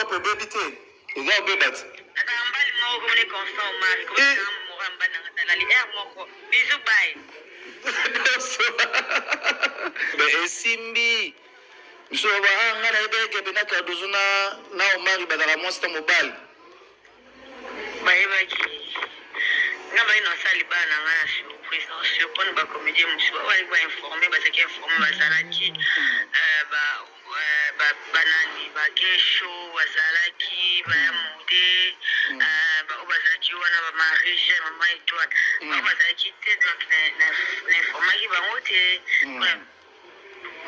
bakope bébité. Eza obeba ti. Atambali moko mone constant mari ko muramba na ngatala li moko. Bisous bye. Mais esimbi. So ba ngana ebeke bena Cardozo na Omar badala monster mobile. Bayebaki. Ngaba ino sali bana ngana surprise surprise ba comédie musu wali ba informer ba seki informer bazalaki banani ba kesho bazalaki ba mude ba bazalaki wana ba Marie mama étoile ba bazalaki te donc na informer ba ngote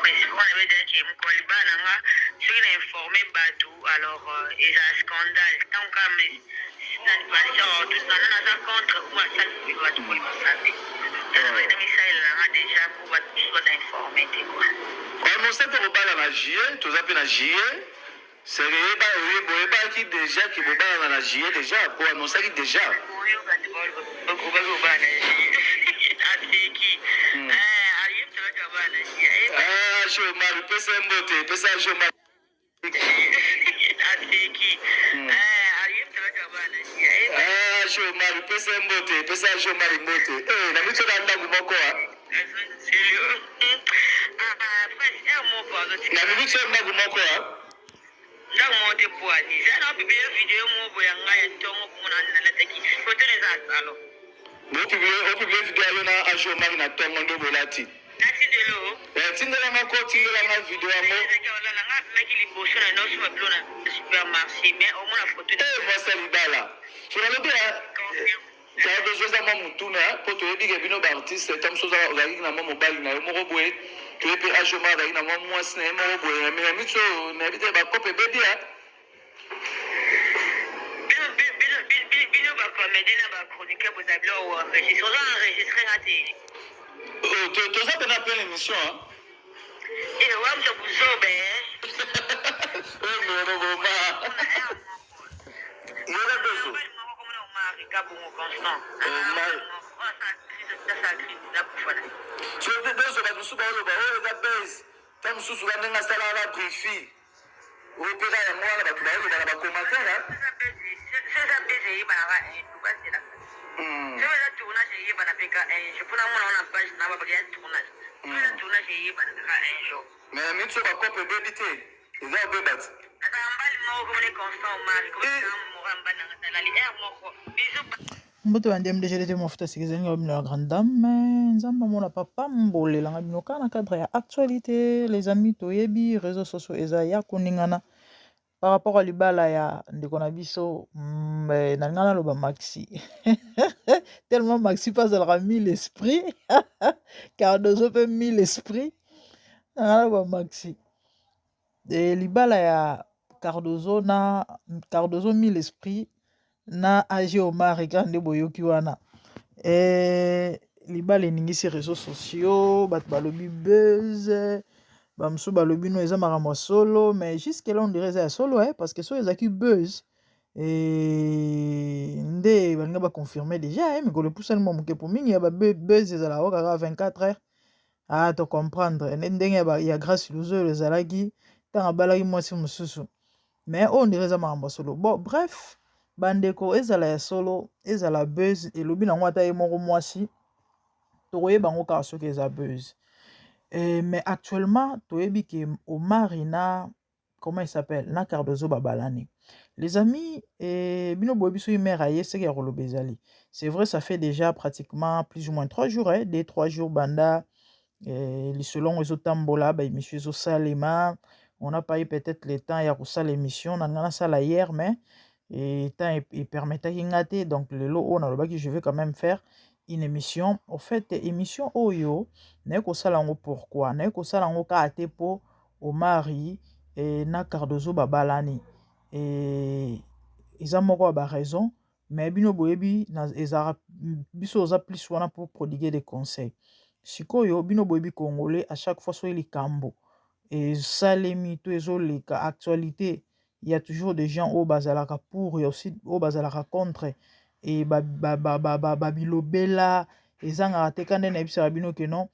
mais on avait dit que mon colibana nga sur une informé batou alors il y a un scandale tant que mais dans pas tout dans la contre moi ça il doit tout pour santé mais Michel là déjà pour être informé quoi on sait que vous parlez na JE tout ça na JE c'est ba qui déjà qui vous parlez na JE déjà pour annoncer qui déjà Shomari, pesa mbote, pesa Shomari. Shomari, pesa mbote, pesa Shomari mbote. Na micho na ndangu moko wa. Na micho na ndangu moko wa. Ndangu mwote pwani. Zana wapibile video mwobo ya ngaya tongo kumuna na teki. Kotene za alo. Wapibile video na Shomari na tongo ndo bolati. Nasi de lo. Tindela ma ko tindela ma video mo. Wala nga maki liboso na no sima blona supermarché mais au moins la photo. Voici libala. Sur le bien. T'as besoin de mon mutuna pour te dire que bino artiste tam soza ozali na mo mobile na yo moko boye. Tu peux ajoma da ina mo mwasi na mo boye mais mitso na bite ba kope bébé ha. Bino ba comédie na ba chroniqueur vous avez là enregistré raté. Tu as bien appelé l'émission, hein? Et on va me sauver. Il y a deux choses. Tu as deux choses, tu mais mi tso ba kope baby te eza obebat atambali moko mone constant mari ko muramba na ngatala li moko bisous mboto bandi mdgt mofuta sikizani nga bino la grande dame nzamba mona papa mbolela nga bino kana cadre ya actualité les amis toyebi réseaux sociaux eza ya kuningana par rapport à libala ya ndeko na biso na ngana loba maxi tellement maxi passe dans la mille esprit Cardozo peut mille esprit na loba maxi et libala ya Cardozo mille esprit na agi Omar grande boyoki wana libala eningisi réseaux sociaux bato balobi buzz bamsu balobi no eza makambo solo mais jusque là on dirait eza solo parce que so ezaki buzz nde balinga baconfirme déjà mikolo epusani mwa moke po mingi ya babuzz ezalaka kaka 24 heures to comprendre ndenge ya grâce luzo ezalaki ntango abalaki mwasi mosusu mais oyo ndire eza makambo solo bon bref bandeko ezala ya solo ezala buzz elobi nango ata ye moko mwasi tokoyeba yango kaka soki eza buzz mais actuellement toyebi ke Omar na comment il s'appelle na Cardozo babalani les amis bino boyebi so mère aye seki ya koloba ezali c'est vrai ça fait déjà pratiquement plus ou moins 3 jours 2-3 jours banda lisolongo ezotambola baémission ezosalema on n'a pas eu peut-être le temps ya kosala émission na nga nasala hier mais temps epermetaki nga te donc lelo oyo nalobaki je vais quand même faire une émission au fait émission oyo naye kosala yango pourquoi naye kosala yango kaka te po Omari na Cardozo babalani eza moko ya baraison mais bino boyebi ezaka biso oza plus wana pour prodiguer des conseils sikoyo bino boyebi congolais à chaque fois soki likambo esalemi to ezoleka actualité il y a toujours des gens oyo bazalaka pour et aussi oyo bazalaka contre et babilobela ezangaka te kande nayebisaka bino ke non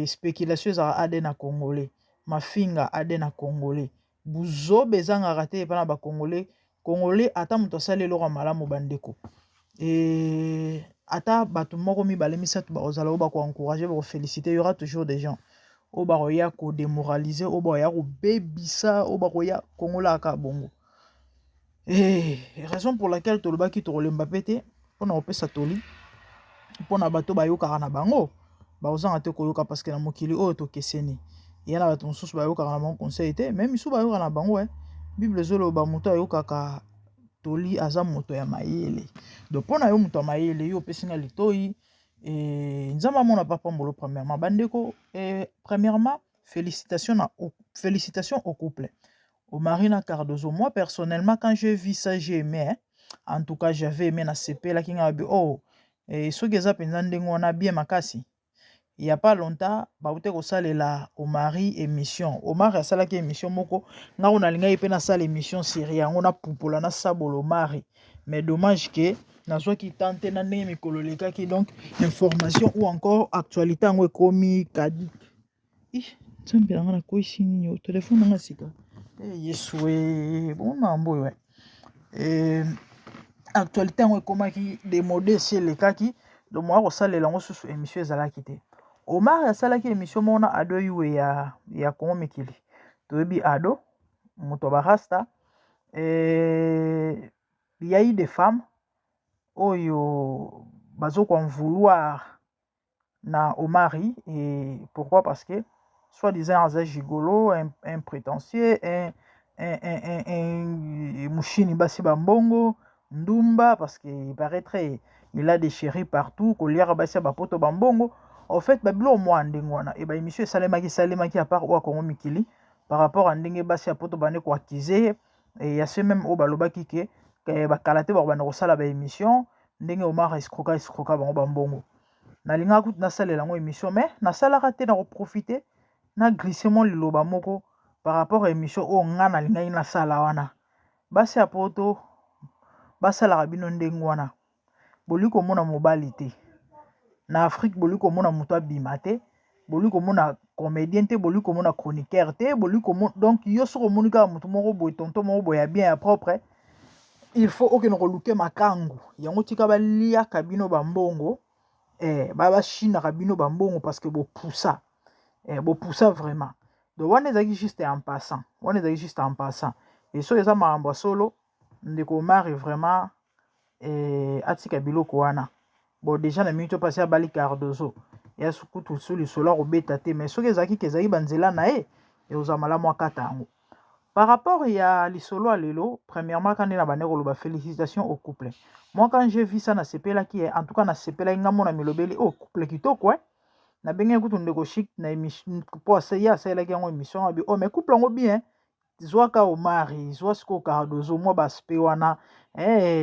spéculation ezaka ade na congolais mafinga ade na congolais buzobe ezangaka te epai na bacongolais. Congolais ata moto asali eloko ya malamu bandeko, ata bato moko mibale misato bakozala oyo bakoencourage bakofélicite, y aura toujours des gens oyo bakoya kodémoralize, oyo bakoya kobebisa, oyo bakoya kongola aka bongo. Raison pour laquelle tolobaki tokolemba pe te mpona kopesa toli mpona bato bayokaka na bango bakozanga te koyoka, parce que na mokili oyo tokeseni ya na bato mosusu bayokaka na bango conseil te, même misu bayoka na bango. Bible ezoloba moto ayokaka toli aza moto ya mayele. Donc mpona yo moto ya mayele yo opesi nga litoi, nzambe amona papa mbolo premièrement bandeko. Premièrement, félicitations au couple Omari na Cardozo. Moi personnellement quand j'ai vu ça j'ai aimé, hein. En tout cas j'avais aimé na sepela kinga bi soki eza penza ndenge wana bien makasi. Il y a pas longtemps baute ko salela Omari émission. Omar asalaki émission moko nga on alinga ipe na sala émission série yango na pupola na sabolo Omari. Mais dommage que nazwa ki tante na ndenge mikolo lekaki, donc information ou encore actualité ngo ekomi kadi. Nzambe na nga na koisi nini o téléphone na nga sika. Yeswe bon mambo ouais. Actualité ngo ekomaki démodé chez lekaki, donc moi ko salela ngo susu émission ezalaki te. Omar asalaki émission mona ado yue ya Congo Mikili. Toyebi ado moto barasta, il y a eu des femmes oyo bazo ko en vouloir na Omari. Et pourquoi? Parce que soi-disant un gigolo, un prétentieux, un mouchini basi bambongo ndumba, parce qu'il paraîtrait il a des chéris partout, koliara basi bapoto bambongo. En fait babilo moi ndengwana et ba émission salemaki à part au Congo Mikili par rapport à ndenge basi ya poto bane ko accuser, et ya ce même au balobaki ke ba kalate ba bana ko sala ba émission ndenge Omar escroka bango bambongo. Na linga kutu na salela ngo émission, mais na sala raté na profiter na glissement liloba moko par rapport à émission o nga na linga ina sala wana basi ya poto basala rabino ndenge wana boli ko mona mobali te. Na Afrique boli komona muto abima te, boli komona comédien te, boli komona chroniqueur te, boli komona donc yo soko monika muto moko boy tonton moko boy ya bien ya propre, il faut okeno koluke makangu yango tika balia kabino bambongo baba china kabino bambongo parce que bo poussa vraiment. Donc wana ezaki juste en passant, et so eza maambo solo ndeko Omar vraiment atika biloko wana. Bon déjà na minute passé à Bali Cardozo ya sukutu suli sola robeta te, mais soki ezaki kezaki banzela na e oza malamu akata yango. Par rapport ya lisolo à lelo, premièrement quand na bane koloba félicitations au couple. Moi quand j'ai vu ça na sepela qui en tout cas na sepela ngamo na milobeli couple kitoko na bengi kutu ndeko chic na émission po ya sala ki yango émission abi mais couple ngo bien zwaka Omari zwa siko Cardozo moi baspe wana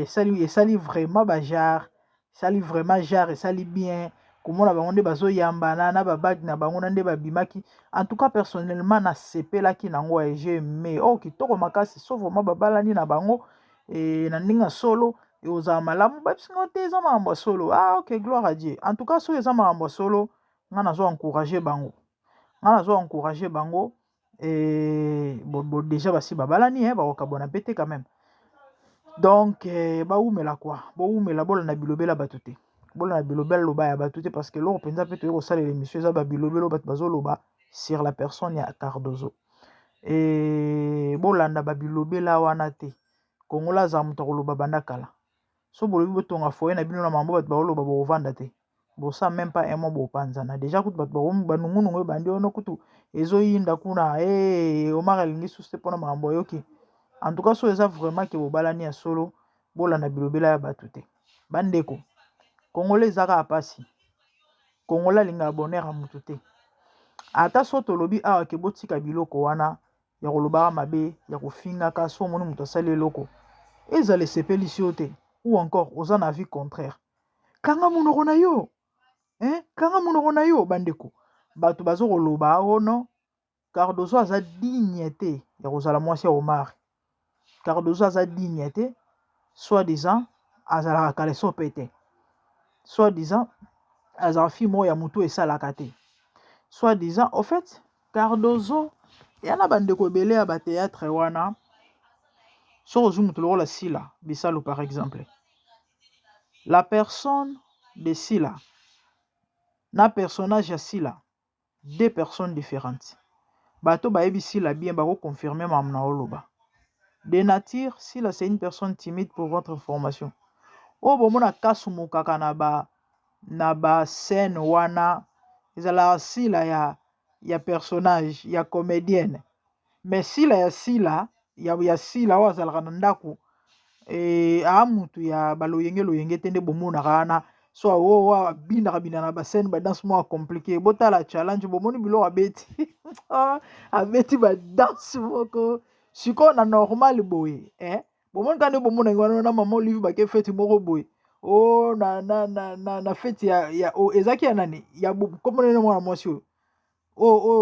sali vraiment bajar. Sali vraiment genre, sali bien. Comment la bango nde bazo yambana na babag na bango nde babimaki. En tout cas personnellement na sepela ki nango j'ai aimé. Kitoko makasi sauf vraiment babalani na bango et na ndinga solo et oza malamu babisinga te eza makambo solo. OK, gloire à Dieu. En tout cas so eza makambo solo nga nazo encourager bango. Et bon déjà basi babalani bakoka bona pété quand même. Donc baumela quoi baumela bola na bilobela batute bola na bilobela loba ya batute, parce que l'on penza peut ko sala l'émission za ba bilobelo bat bazo loba sur la personne ya Cardozo et bola na ba bilobela wana te kongola za muto ko loba bandakala so bolobi botonga foye na bino na mambo bat ba loba bo vanda te bo ça même pas un mois bo panzana déjà kutu bat ba nungu bandi ono kutu ezo yinda kuna Omar alingi suste pona mambo yoki. En tout cas, so eza vraiment que bobalani ya solo bola na bilobela ya batute. Bandeko, Congolais zaka apasi. Congolais linga abonner a mutute. Ata so tolobi awa ke botika biloko wana ya koloba mabe ya kofinga ka so moni muto sale loko. Ezale sepelisi te ou encore oza na vie contraire. Kanga munoko na yo. Kanga munoko na yo bandeko. Bato bazo koloba ono Cardozo aza dignité ya kozala mwasi ya Omar. Cardozo aza dignité, soi-disant, azala kaleso pété. Soi-disant, azala fi mo ya mutu et salakate. Soi-disant, au fait, Cardozo yana bandeko ebele ya bateatre wana so ozwi mutu lokola Sila Bisalo par exemple, la personne de Sila na personnage ya Sila, deux personnes différentes. Bato bayebi Sila bien bako confirmer mamna oloba. De nature, Sila c'est une personne timide pour votre information. O bomona kasumu kaka na ba scène wana ezala Sila ya personnage ya comédienne. Mais Sila ya Sila wa zalaka na ndako mutu ya baloyenge tende bomona kana so abinaka na ba scène ba danse mo compliqué botala challenge bomoni bilo abeti abeti ba danse moko siko na normal boye bomoni kande bomona ngwana na mama Olive ba ke fete moko boye na fete ya ezaki ya nani ya komona na mwana mwasi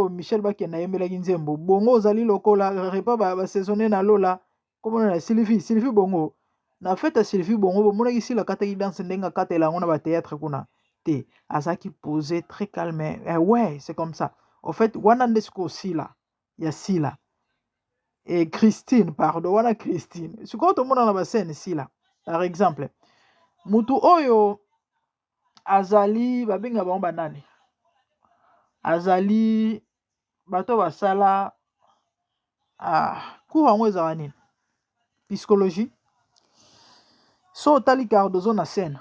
Michel bakenda yembelaki nzembo bongo ozali lokola repa ba saisonné na lola komona na Sylvie bongo na fete Sylvie bongo bomonaki Sila kataki danse ndenge akatela yango na batéâtre kuna te azaki posé très calme. Ouais, c'est comme ça. En fait wana nde sikoyo Sila ya Sila Christine pardon wana Christine sikoyo tomona na bascène Sila par exemple mutu oyo azali babenga bango banani azali bato basala cours yango ezala nini psychologie so otali Cardozo na scène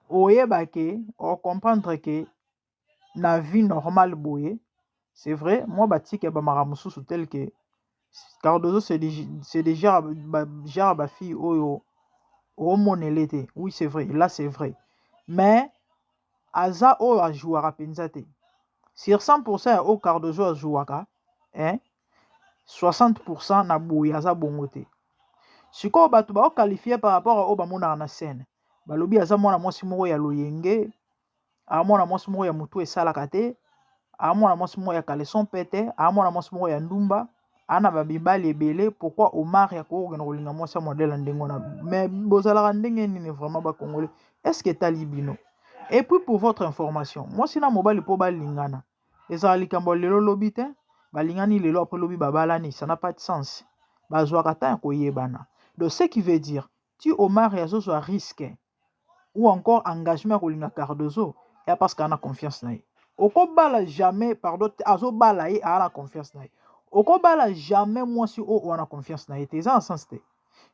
oyeba ke comprendre ke na vie normale boye c'est vrai moi batike bamaka mosusu tel que Cardozo c'est déjà genre ba fille oyo omonele te. Oui c'est vrai, là c'est vrai, mais aza oyo ajouaka penza te. Sur 100% ya o Cardozo ajouaka 60% na boye aza bongo te. Sikoyo bato bao qualifié par rapport à o bamonaka na scène balobi aza mwana mwasi moko ya loyenge, mwana mwasi moko ya mutu esalaka te, mwana mwasi moko ya caleçon pete, mwana mwasi moko ya ndumba ana babibali ebele. Pourquoi Omar ya kokokena kolinga mwasi ya modèle ndenge wana? Mais bozalaka ndenge nini vraiment ba congolais? Est-ce que tali bino? Et puis pour votre information, mwasi na mobali po balingana ezala likambo lelo lobi te, balingani lelo après lobi babalani, ça n'a pas de sens. Bazwaka ta koyebana. Donc ce qui veut dire tu Omar ya zozo a risque ou encore engagement à kolinga Cardozo ya parce qu'on a confiance na ye. Oko bala jamais pardon azo bala ye a la confiance na ye. Oko bala jamais mwasi o wana confiance na ye te. Ça en sens te.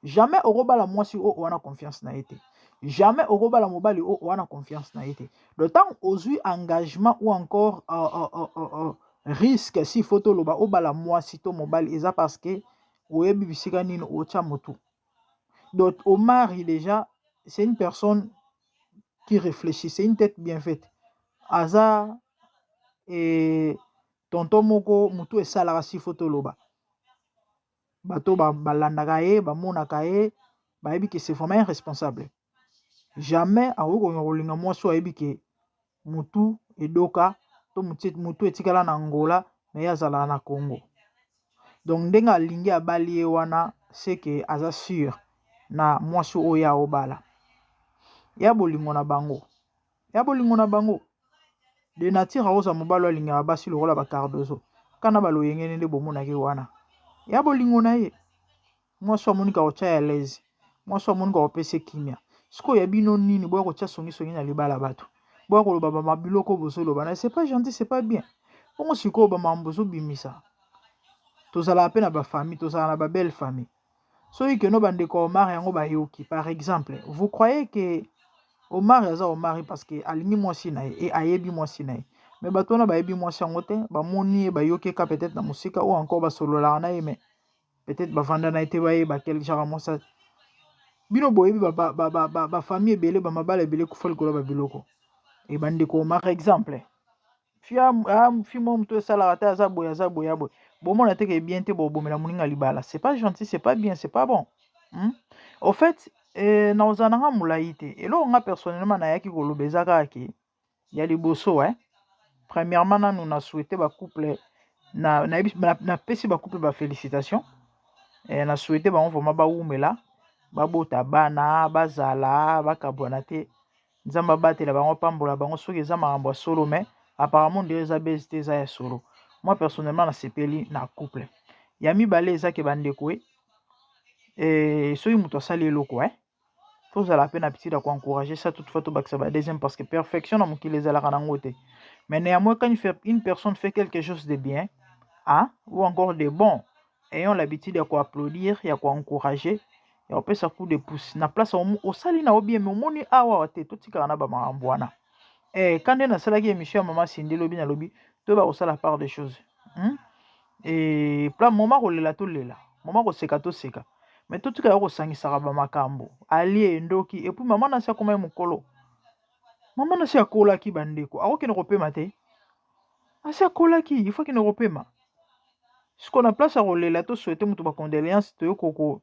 Jamais oko bala mwasi o wana confiance na ye te. Jamais oko bala mobali o wana confiance na ye te. Le temps ozui engagement ou encore risque si photo loba o bala mwasi to mobali eza parce que oyebi bisika nini ocha motu. Donc Omar déjà c'est une personne qui réfléchit, c'est une tête bien faite. Aza et tonton moko mutu esalaka si photo loba bato balandaka ye bamonaka ye bayebi ke c'est vraiment irresponsable. Jamais akoki kolinga mwasi ayebi ke mutu edoka to mutu etikala na Angola mais azala na Congo. Donc ndenge alingi abali ye wana c'est que aza sûr na mwasi oyo aobala ya bolingo na bango de nature aoza mobali alingaka basi lokola ba Cardozo kana baloyenge nde bomonaki wana ya bolingo na ye mwasi amonika kotia ya leze mwasi amonika kopesa kimia sikoyo ya bino nini boya kotia songisongi na libala bato boya koloba bamabiloko bozoloba na c'est pas gentil, c'est pas bien. Bongo sikoyo bamambo bozobimisa tozala pe na bafamille tozala na babelle famille soki keno bandeko Omar yango bayoki par exemple vous croyez que Omar yaza Omar parce que alingi mwasi na ye et ayebi mwasi na ye mais bato wana bayebi mwasi yango te bamoni ye bayoki ka peut-être na musika ou encore basololaka na ye mais peut-être bavanda na ye te bayeba quel genre mwasi bino boyebi bafamille ebele bamabala ebele kufa likolo babiloko e bandeko Omar exemple fi mo mutu esalaka te aza boye bomona te ke bien te bobomela moninga libala c'est pas gentil, c'est pas bien, c'est pas bon. Au fait naoza nanga molai te eloko nga personnellement nayaki koloba eza kaka ke ya liboso premièrement nanu na souhaité bacouple napesi bacouple bafélicitation na souhaité bango vraiment bawumela babota bana bazala bakabwana te nzambe abatela bango pambola bango soki eza makambo ya solo mais apparemment ndenge eza bezi te eza ya solo moi personnellement na sepeli na couple ya mibale ezaki bandeko soki moto asali eloko tozala pe na petit da encourager ça toutefois tobakisa ba deuxième parce que perfection na mokili ezalaka nango te. Mais néanmoins quand une personne fait quelque chose de bien ou encore de bon, ayons l'habitude de applaudir, ya encourager, ya opesa coup de pouce na place au sali na bien mais omoni awa te totika na ba makambo wana. Quand on a salaki émission maman Cindy lobi na lobi to ba osala part des choses. Et plan moment kolela to lela, moment ko seka to seka. Mais totika ya ko sangisa ba makambo, ali ndoki et puis maman na sia koma mukolo. Maman na sia kola ki bandeko, akoki na kopema te. Asia kola ki, il faut qu'il ne repema. Ce qu'on a place à rolela to souhaiter mutu ba condoléances to koko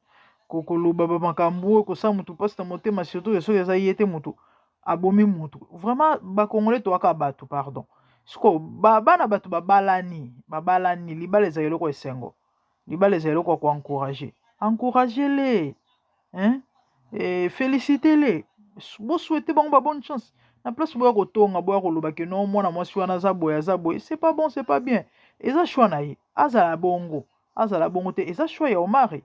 loba ba makambo ko sa mutu passe ta motema surtout so eza yete mutu abomi mutu vraiment ba congolais to aka batu pardon siko bana batu babalani libala eza eloko esengo libala eza eloko ko encourager les et féliciter les bo souhaiter bango ba bonne chance na place boya ko tonga boya ko loba ke non mwana mwasi wana za boya c'est pas bon c'est pas bien eza choix na ye azala bongo te eza choix ya Omari.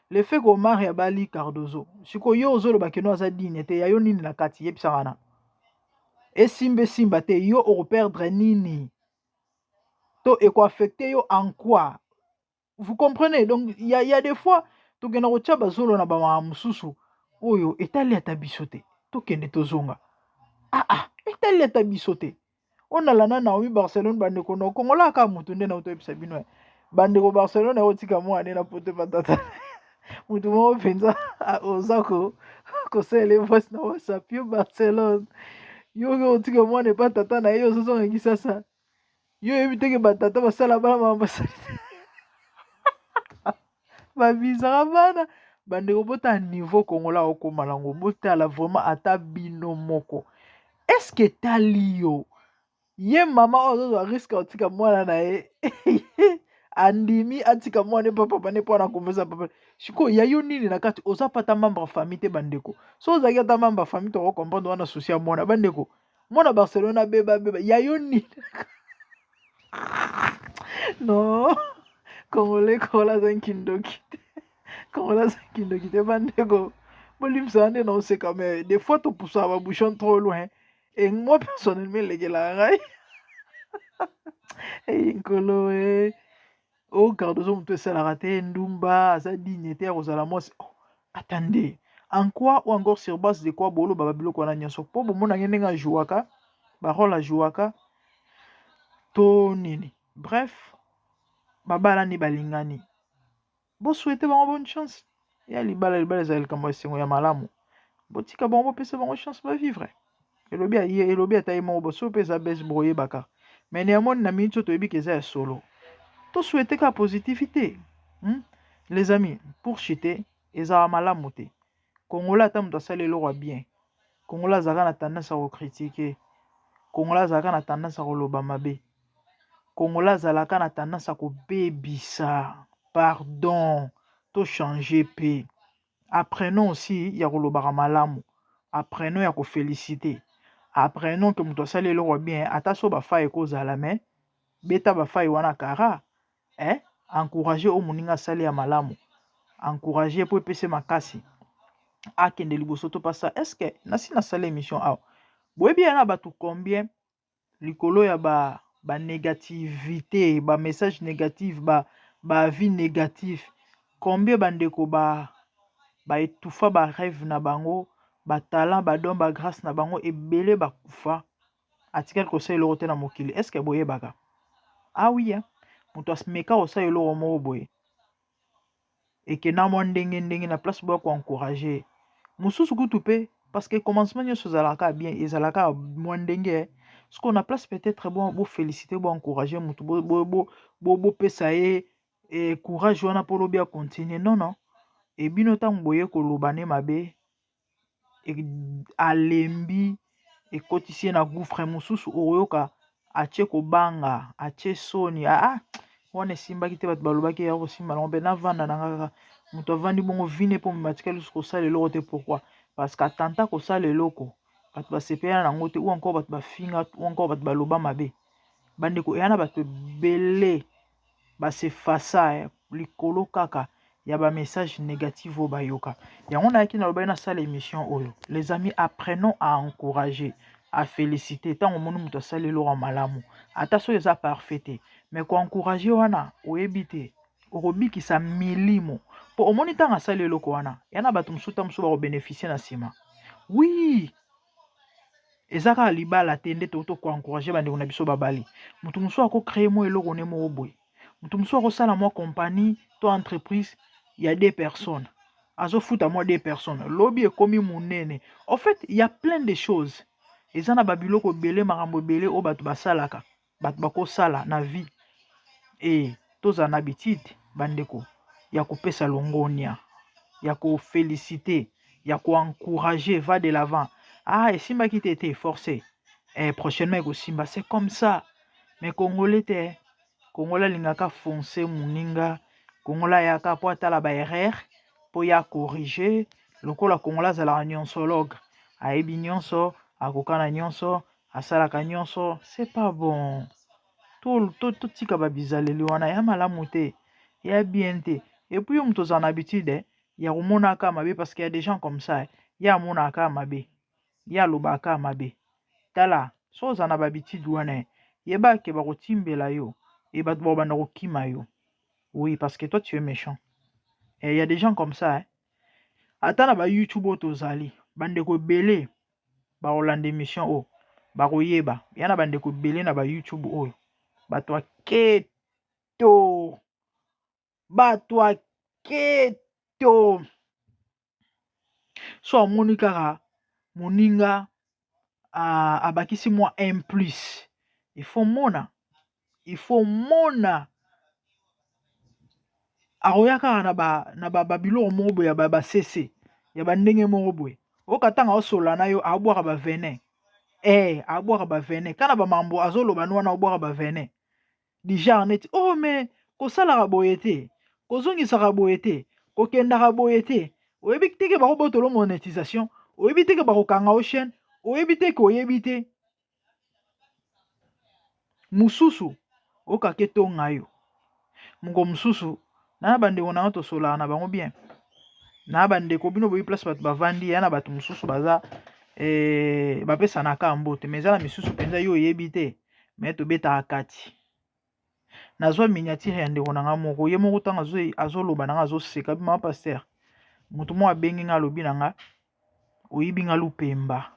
Le fait que Omari abali Cardozo siko yo ozoloba ke no aza digne te ya yo nini na kati yebisaka na simba te yo o perdre nini to eko affecter yo en quoi, vous comprenez? Donc il y a des fois to kena ko tchaba zolo na ba mususu oyo etali ata bisote to kende tozonga etali ata bisote on a lana na omi Barcelone bande ko no kongola ka mutu nde na uto episa bino bande ko Barcelone o tika mo ane na pote patata mutu mo penza ozako ko sele voice na WhatsApp yo Barcelone yo tika mo ane patata na yo soso ngi sasa yo ebiteke batata basala bana mambasali ba bizara bana bande ko bota niveau kongola oko malango bota la vraiment ata bino moko. Est-ce que talio ye mama ozo risque otika mwana na ye andimi atika mwana papa bane pona konvesa papa shiko ya yo nini na kati oza pata membre famille te bandeko so oza ta membre famille to comprendre wana souci ya mwana bandeko mwana Barcelona beba ya yo nini non Congolais kola zankindoki kola zankindoki te bandeko bolimsa ande non c'est quand même des fois to poussa ba bouchon trop loin. Et moi, personnellement, les gars, Nkolo, oh, Cardozo, on peut se la rater, Ndumba, sa dignité, Rosalamos. Attendez, en quoi ou encore sur base de quoi Bolo, Bababilo, qu'on a n'y a so, pour mon aïe, jouaka, Barol à jouaka, Tonini. Bref, Babalani Balingani. Bon, souhaitez bonne chance. Il y a les balles, comme moi, c'est un malamu. Botika, bon, peut se bonne chance, va vivre. Elobi atayi mo boso pesa bes broyer baka. Mais néanmoins na minute to ebi keza solo. To souhaiter ka positivité. Les amis, pour chiter eza malamu te. Kongola ta muto sala eloko bien. Kongola zaka na tendance à critiquer. Kongola zaka na tendance à loba mabe. Kongola zalaka na tendance à ko bebisa. Pardon, to changer pe. Apprenons aussi ya loba malamu. Apprenons ya ko féliciter. Apprenons que muto sali le bien ataso ba fa eko za la main beta ba fa wana kara encourager o muninga sali ya malamu encourager pour pese makasi akende liboso to pasa est-ce que nasi na sali émission boye bien na batu combien likolo ya ba négativité ba message négatif ba avis négatif combien bandeko ba etufa ba rêve na bango ba talent ba don ba grâce na bango ebele ba kufa atikal ko sa eloko te na mokili. Est-ce que boye baka oui muto asmeka o sa eloko moko boye et que na mwa ndenge na place boya ko encourager mususu kutu pe parce que commencement nyonso ezalaka bien ezalaka mwa ndenge ce qu'on a place peut-être bo féliciter bo encourager mutu bo pesa ye et courage wana pour bien continuer non et bino tango boye ko lobane mabe alembi ekotisie na gouffre mususu oyoka atie kobanga atie soni wana esimbaki te bato balobaki ya kosimba nango mpe navanda na ngaka moto avandi bongo vine mpo matika lusu kosala eloko te. Pourquoi? Parce que atanta kosala eloko bato basepela nango te ou encore bato bafinga ou encore bato baloba mabe bandeko yana bato belé base fasa likolo kaka ya ba message négatif au bayoka yango na yaki na loba na salle émission oyo. Les amis, apprenons à encourager, à féliciter tant au monde muto sali lo malamu ata so eza parfait mais ko encourager wana oyebite okobi sa milimo po omoni tanga sali loko wana yana bato musuta muso ba bénéficier na sima. Oui, ezaka libala tende to ko encourager bande na biso babali mutu muso ako créer mo eloko ne mo boy mutu muso ako sala mo compagnie to entreprise il y a des personnes azo foot à moi des personnes lobby est comme munene. En fait il y a plein de choses ezana babiloko belé marambo belé o bato basalaka bato bako sala na vie et toza na habitude bandeko ya kopesa longonia ya ko féliciter ya ko encourager va de l'avant. Ah, et Simba qui était forcé. Et prochainement, Simba, c'est comme ça. Mais Congolais, Congolais, l'ingaka foncé, mouninga. Congolais, yaka poata la barrière, pour ya corriger. Le la Congolais, c'est la nyonsologue. Aebi nyonso, akokana nyonso, asalaka nyonso. C'est pas bon. Tout tika babizale, liwana, ya malamute, ya bien te. Et puis, on tous en habitude, ya rumonaka mabe, parce qu'il y a des gens comme ça. Ya monaka mabe. Ya lobaka mabe tala so za na babiti douane yeba ke ba kotimbela yo et ba to banda kokima yo. Oui, parce que toi tu es méchant et il y a des gens comme ça ata na ba YouTube otozali bande ko belé ba rolande mission o ba koyeba yana bande ko belé na ba YouTube oyo bato aketo so monika moninga abakisi moi un plus il faut mona aroyaka na babilo mobo ya baba cc ya bandenge mobo okatanga osola na yo abwaka ba venin abwaka ba venin kana ba mambo azoloba nwana abwaka ba venin di jarnet. Oh mais kosala boyete kozongisa boyete kokenda boyete oyebi teke ba robotolo monétisation oyebi teke ba kokanga o chaîne oyebi teke oyebi te mususu okake tonga yo mungo mususu na bandeko na to sola na bango bien na bandeko bino boyi place bato bavandi ya na bato mususu baza bapesa na ka mbote mais za na misusu penza yo oyebi te mais to beta akati nazwa miniature ya ndeko na nga moko ye moko tanga azoloba na nga azoseka bima pasteur mutu mo abengi nga lobi na nga oyibi nga lupemba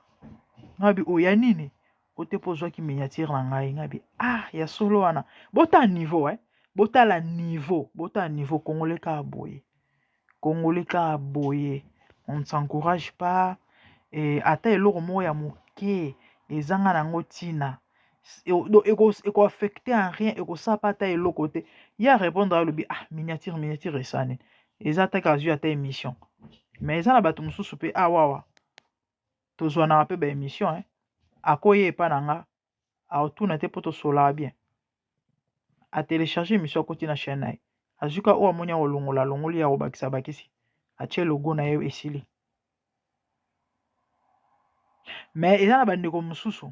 ngabi oya nini ote pozwaki miniature na ngai ngabi ya solo wana bota niveau bota niveau congolais ka boye on ne s'encourage pas ata eloko moko ya moke ezanga nango tina eko affecté en rien eko sapa ata eloko te ya répondre à lobi miniature esane eza taka azwi ata émission mais eza na bato mosusu pe wawa tozwanaka mpe ba émission akoye epa na nga aotuna te mpo tosolaka bien atelecharge émission akoti na chaîne na ye azuka oyo amoni akolongola longoli ya kobakisa bakisi atie logo na ye esili mais eza na bandeko mosusu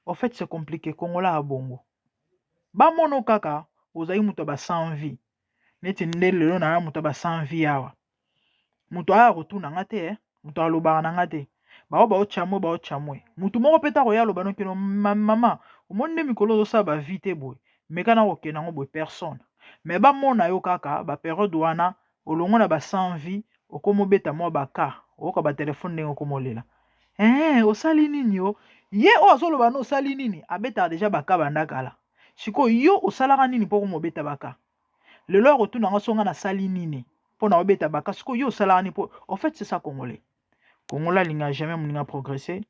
en fait c'est compliqué kongola ya bongo bamono kaka ozali moto ba sans vie neti nde lelo na ya moto ba sans vie awa moto aya kotuna nga te moto alobaka na nga te bao baochamwe mutu moko peta koya aloba noki no mama omoni nde mikolo ozosala bavie te boye meka na kokenda yango boye personne mais bamona yo kaka baperiode wana olongo na ba-sans vie okomobeta mwa baka oyoka batelefone ndenge okomolela osali nini yo ye oyo azoloba na osali nini abetaka deja baka banda kala sikoyo yo osalaka nini mpo komobeta baka lelo ya kotuna yango songa nasali nini mpo na obeta baka sikoyo yo osalaka nini mpo en fait c'est ça congolais Congolais alinga jamais moninga progresser.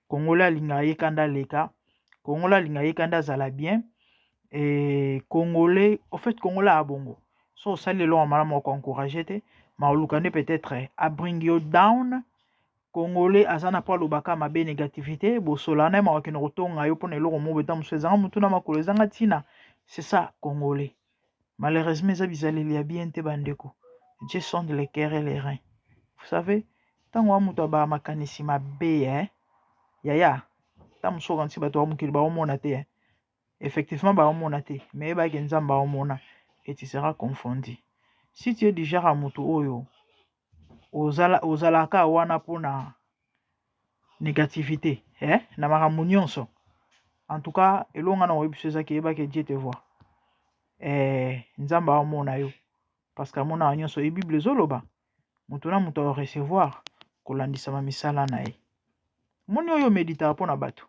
Congolais alinga yekanda leka. Congolais alinga yekanda zala bien. Et Congolais, en fait Congolais a bongo. So ça les lois malamu ko encourager te. Ma olukane peut-être à bring you down. Congolais azana pa lobaka mabe négativité. Bo solana ma wakino rotonga yo pona eloko mo beta musezanga mutuna makolo zanga tina. C'est ça Congolais. Malheureusement ça bizali li bien te bandeko. Dieu sonde les cœurs et les reins. Vous savez tango wa mutu ba makanisi mabe yaya ta musoka nti bato wa mukili ba omona te effectivement baomona te mais yebaki nzambe aomona et tu seras confondu. Si tu es du genre ya moto oyo ozalaka wana mpona négativité na makambo nyonso, en tout cas elonga na oyebi biso ezaki yebaki Dieu te voit, nzambe aomona yo parce que amonaka nyonso. E bible ezoloba moto na moto arecevoir kolandisama misala na ye. Moni oyo meditaka mpona bato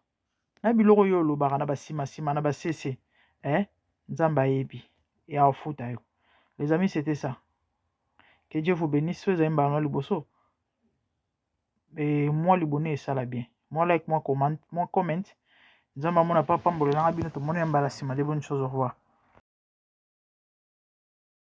na biloko oyo olobaka na basimasima na basese, nzambe ayebi e aofuta yo. Les amis, c'était ça. Que Dieu vous bénisse. Soyez un ballon liboso. Et moi, libonné, ça la bien. Moi, like, moi, comment. Nzamba, mon papa, mbolo, na bino, to moni, mbala, sima, de bonnes choses, au revoir.